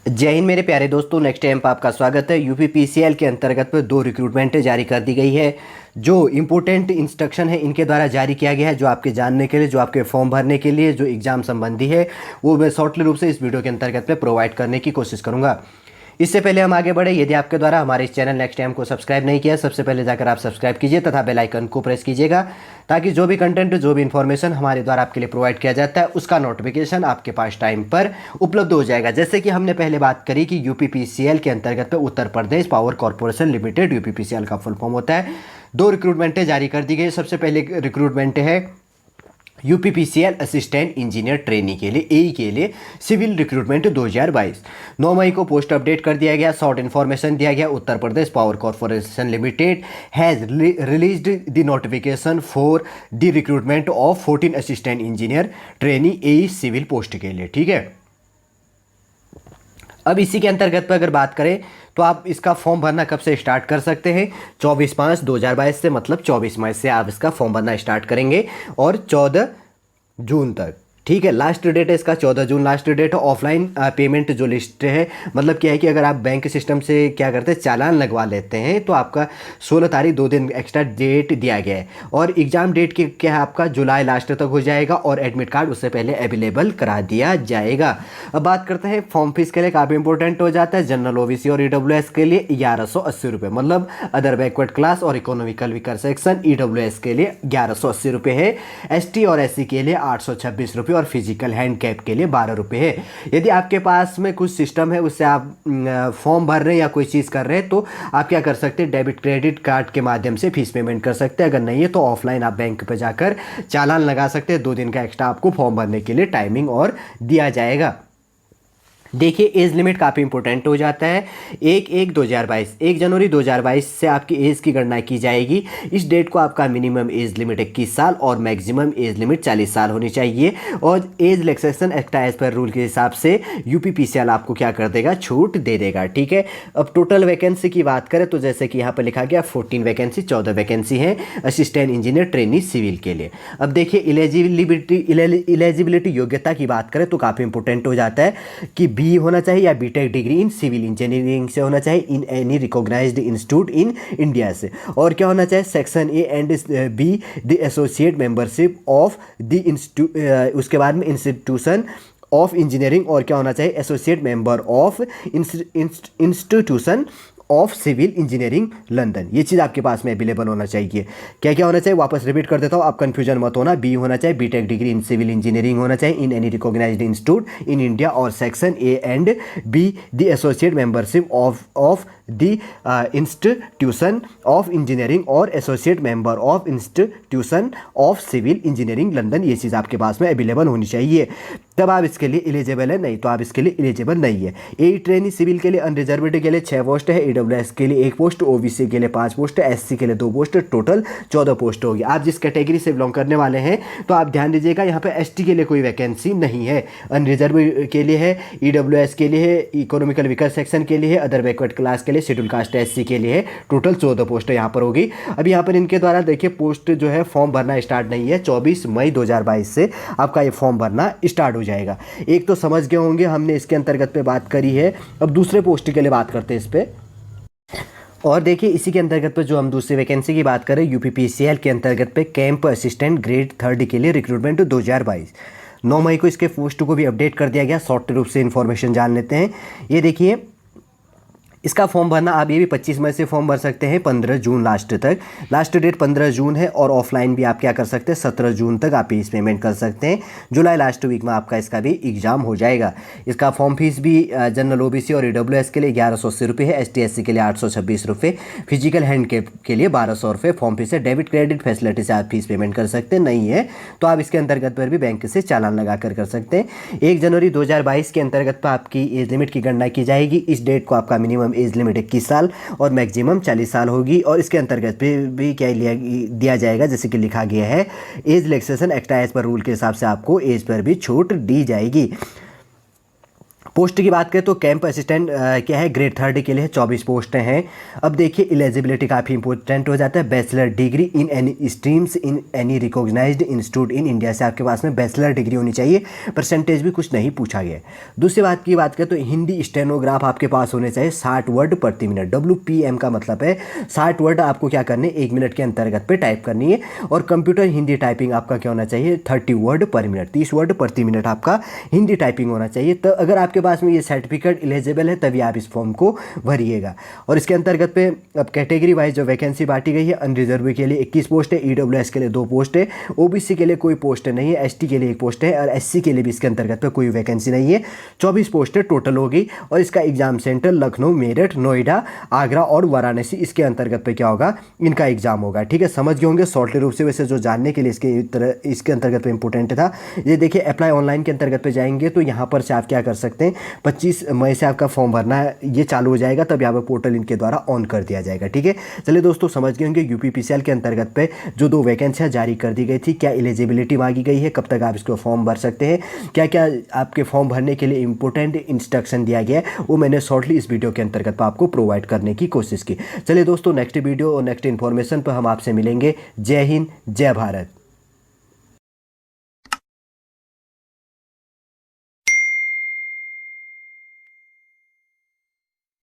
जय हिंद मेरे प्यारे दोस्तों, नेक्स्ट टाइम पर आपका स्वागत है। यूपीपीसीएल के अंतर्गत पर 2 रिक्रूटमेंट जारी कर दी गई है। जो इम्पोर्टेंट इंस्ट्रक्शन है इनके द्वारा जारी किया गया है, जो आपके जानने के लिए, जो आपके फॉर्म भरने के लिए, जो एग्ज़ाम संबंधी है, वो मैं शॉर्टली रूप से इस वीडियो के अंतर्गत पे प्रोवाइड करने की कोशिश करूँगा। इससे पहले हम आगे बढ़े, यदि आपके द्वारा हमारे इस चैनल नेक्स्ट टाइम को सब्सक्राइब नहीं किया, सबसे पहले जाकर आप सब्सक्राइब कीजिए तथा बेल आइकन को प्रेस कीजिएगा, ताकि जो भी कंटेंट, जो भी इन्फॉर्मेशन हमारे द्वारा आपके लिए प्रोवाइड किया जाता है उसका नोटिफिकेशन आपके पास टाइम पर उपलब्ध हो जाएगा। जैसे कि हमने पहले बात करी कि यूपीपीसीएल के अंतर्गत पे उत्तर Pradesh power corporation limited, UPPCL का फुल फॉर्म होता है, 2 रिक्रूटमेंटें जारी कर दी गई। सबसे पहले रिक्रूटमेंट है यूपीपीसीएल असिस्टेंट इंजीनियर ट्रेनी के लिए, एई के लिए, सिविल रिक्रूटमेंट 2022। 9 मई को पोस्ट अपडेट कर दिया गया। शॉर्ट इन्फॉर्मेशन दिया गया। Uttar Pradesh power corporation limited has released the notification for the recruitment of 14 assistant engineer trainee AE civil post के लिए। ठीक है, अब इसी के अंतर्गत पर अगर बात करें तो आप इसका फॉर्म भरना कब से स्टार्ट कर सकते हैं? 24/5/2022 से, मतलब 24 मई से आप इसका फॉर्म भरना स्टार्ट करेंगे और 14 जून तक। ठीक है, लास्ट डेट है इसका 14 जून लास्ट डेट है। ऑफलाइन पेमेंट जो लिस्ट है, मतलब क्या है कि अगर आप बैंक सिस्टम से क्या करते हैं, चालान लगवा लेते हैं, तो आपका 16 तारीख 2 दिन एक्स्ट्रा डेट दिया गया है। और एग्ज़ाम डेट की क्या है आपका जुलाई लास्ट तक हो जाएगा और एडमिट कार्ड उससे पहले अवेलेबल करा दिया जाएगा। अब बात करते हैं फॉर्म फीस के लिए, काफ़ी इंपॉर्टेंट हो जाता है। जनरल ओबीसी और ईडब्ल्यूएस के लिए 1180 रुपये, मतलब अदर बैकवर्ड क्लास और इकोनॉमिकल वीकर सेक्शन ईडब्ल्यूएस के लिए 1180 रुपये है। एसटी और एससी के लिए 826 रुपये और फिजिकल हैंडकैप के लिए 12 रुपये है। यदि आपके पास में कुछ सिस्टम है, उससे आप फॉर्म भर रहे हैं या कोई चीज़ कर रहे हैं, तो आप क्या कर सकते हैं, डेबिट क्रेडिट कार्ड के माध्यम से फीस पेमेंट कर सकते हैं। अगर नहीं है तो ऑफलाइन आप बैंक पर जाकर चालान लगा सकते हैं। 2 दिन का एक्स्ट्रा आपको फॉर्म भरने के लिए टाइमिंग और दिया जाएगा। देखिए, एज लिमिट काफ़ी इंपॉर्टेंट हो जाता है। 1/1/2022, 1 जनवरी 2022 से आपकी एज की गणना की जाएगी। इस डेट को आपका मिनिमम एज लिमिट 21 साल और मैक्सिमम एज लिमिट 40 साल होनी चाहिए। और एज रिलैक्सेशन एक्ट एज पर रूल के हिसाब से यूपीपीसीएल आपको क्या कर देगा, छूट दे देगा। ठीक है, अब टोटल वैकेंसी की बात करें तो जैसे कि यहाँ पर लिखा गया 14 वैकेंसी, 14 वैकेंसी है असिस्टेंट इंजीनियर ट्रेनी सिविल के लिए। अब देखिए, इलिजिबिलिटी योग्यता की बात करें तो काफ़ी इंपॉर्टेंट हो जाता है कि बी होना चाहिए या BTech degree in civil engineering से होना चाहिए in any recognised institute in India से। और क्या होना चाहिए, section A and B the associate membership of the उसके बाद में इंस्टीट्यूशन ऑफ इंजीनियरिंग, और क्या होना चाहिए, associate member of institution of civil engineering London. ये चीज़ आपके पास में अवेलेबल होना चाहिए। क्या क्या होना चाहिए, वापस रिपीट कर देता हूँ, आप कंफ्यूजन मत होना। बी होना चाहिए BTech degree in civil engineering होना चाहिए in any recognised institute in India, और section A and B the associate membership of the institution of engineering और associate member of institution of civil engineering London. ये चीज़ आपके पास में available होनी चाहिए, तब आप इसके लिए एलिजिबल है। नहीं तो आप इसके लिए एलिजिबल नहीं है। ए ट्रेनी सिविल के लिए अनरिजर्वेड के लिए 6 पोस्ट है, ईडब्ल्यूएस के लिए 1 पोस्ट, ओबीसी के लिए 5 पोस्ट, एससी के लिए 2 पोस्ट, टोटल 14 पोस्ट होगी। आप जिस कैटेगरी से बिलोंग करने वाले हैं तो आप ध्यान दीजिएगा, यहाँ पे एसटी के लिए कोई वैकेंसी नहीं है, अनरिजर्व के लिए है, ईडब्ल्यूएस के लिए है, इकोनॉमिकल वीकर सेक्शन के लिए है, अदर बैकवर्ड क्लास के लिए, शेड्यूल कास्ट एससी के लिए है। टोटल 14 पोस्ट यहाँ पर होगी। अब यहाँ पर इनके द्वारा देखिए पोस्ट जो है फॉर्म भरना स्टार्ट नहीं है, 24 मई 2022 से आपका ये फॉर्म भरना स्टार्ट हो जाएगा। एक तो समझ गए होंगे, हमने इसके अंतर्गत पे बात करी है। अब दूसरे पोस्ट के लिए बात करते हैं इस पे। और देखिए, इसी के अंतर्गत पे जो हम दूसरी वैकेंसी की बात करें, यूपीपीसीएल के अंतर्गत पे कैंप असिस्टेंट ग्रेड 3 के लिए रिक्रूटमेंट 2022। 9 मई को इसके पोस्ट को भी अपडेट कर दिया गया। शॉर्ट रूप से इन्फॉर्मेशन जान लेते हैं। ये देखिए, इसका फॉर्म भरना आप ये भी 25 मई से फॉर्म भर सकते हैं 15 जून लास्ट तक। लास्ट डेट 15 जून है। और ऑफलाइन भी आप क्या कर सकते हैं, 17 जून तक आप फीस पेमेंट कर सकते हैं। जुलाई लास्ट वीक में आपका इसका भी एग्जाम हो जाएगा। इसका फॉर्म फीस भी जनरल ओबीसी और ईडब्ल्यूएस के लिए 1180 रुपये है, एसटी एससी के लिए 826 रुपये, फिजिकल हैंडकैप के लिए 1200 रुपये फॉर्म फीस है। डेबिट क्रेडिट फैसिलिटी से आप फीस पेमेंट कर सकते हैं। नहीं है तो आप इसके अंतर्गत पर भी बैंक से चालान लगा कर सकते हैं। 1 जनवरी 2022 के अंतर्गत पर आपकी एज लिमिट की गणना की जाएगी। इस डेट को आपका मिनिमम एज लिमिट 21 साल और मैक्सिमम 40 साल होगी। और इसके अंतर्गत भी क्या दिया जाएगा, जैसे कि लिखा गया है, एज रिलैक्सेशन एक्ट एज पर रूल के हिसाब से आपको एज पर भी छूट दी जाएगी। पोस्ट की बात करें तो कैंप असिस्टेंट क्या है, ग्रेड 3 के लिए 24 पोस्टें हैं। अब देखिए एलिजिबिलिटी काफ़ी इंपॉर्टेंट हो जाता है। Bachelor degree in any streams in any recognised institute in India से आपके पास में बैचलर डिग्री होनी चाहिए। परसेंटेज भी कुछ नहीं पूछा गया है। दूसरी बात की बात करें तो हिंदी स्टेनोग्राफ आपके पास होने चाहिए 60 वर्ड प्रति मिनट। WPM का मतलब है 60 वर्ड आपको क्या करने, 1 मिनट के अंतर्गत पे टाइप करनी है। और कंप्यूटर हिंदी टाइपिंग आपका क्या होना चाहिए, 30 वर्ड पर मिनट, 30 वर्ड प्रति मिनट आपका हिंदी टाइपिंग होना चाहिए। तो अगर आपके पास में ये सर्टिफिकेट एलिजिबल है तभी आप इस फॉर्म को भरिएगा। और इसके अंतर्गत पे अब कैटेगरी वाइज जो वैकेंसी बांटी गई है, अनरिजर्व के लिए 21 पोस्ट है, EWS के लिए 2 पोस्ट है, OBC के लिए कोई पोस्ट नहीं है, ST के लिए 1 पोस्ट है और SC के लिए भी इसके अंतर्गत पे कोई वैकेंसी नहीं है। 24 पोस्टें टोटल होगी। और इसका एग्जाम सेंटर लखनऊ, मेरठ, नोएडा, आगरा और वाराणसी, इसके अंतर्गत पे क्या होगा, इनका एग्जाम होगा। ठीक है, समझ गए होंगे शॉर्ट रूप से। वैसे जो जानने के लिए इसके अंतर्गत पे इंपॉर्टेंट था, ये देखिए अप्लाई ऑनलाइन के अंतर्गत पे जाएंगे तो यहाँ पर से आप क्या कर सकते हैं, 25 मई से आपका फॉर्म भरना है, ये चालू हो जाएगा, तब यहाँ पर पोर्टल इनके द्वारा ऑन कर दिया जाएगा। ठीक है, चलिए दोस्तों समझ गए होंगे UPPCL के अंतर्गत पे जो 2 वैकेंसियाँ जारी कर दी गई थी, क्या एलिजिबिलिटी मांगी गई है, कब तक आप इसको फॉर्म भर सकते हैं, क्या क्या आपके फॉर्म भरने के लिए इंपॉर्टेंट इंस्ट्रक्शन दिया गया है, वो मैंने शॉर्टली इस वीडियो के अंतर्गत पर आपको प्रोवाइड करने की कोशिश की। चलिए दोस्तों नेक्स्ट वीडियो और नेक्स्ट इन्फॉर्मेशन पर हम आपसे मिलेंगे। जय हिंद, जय भारत।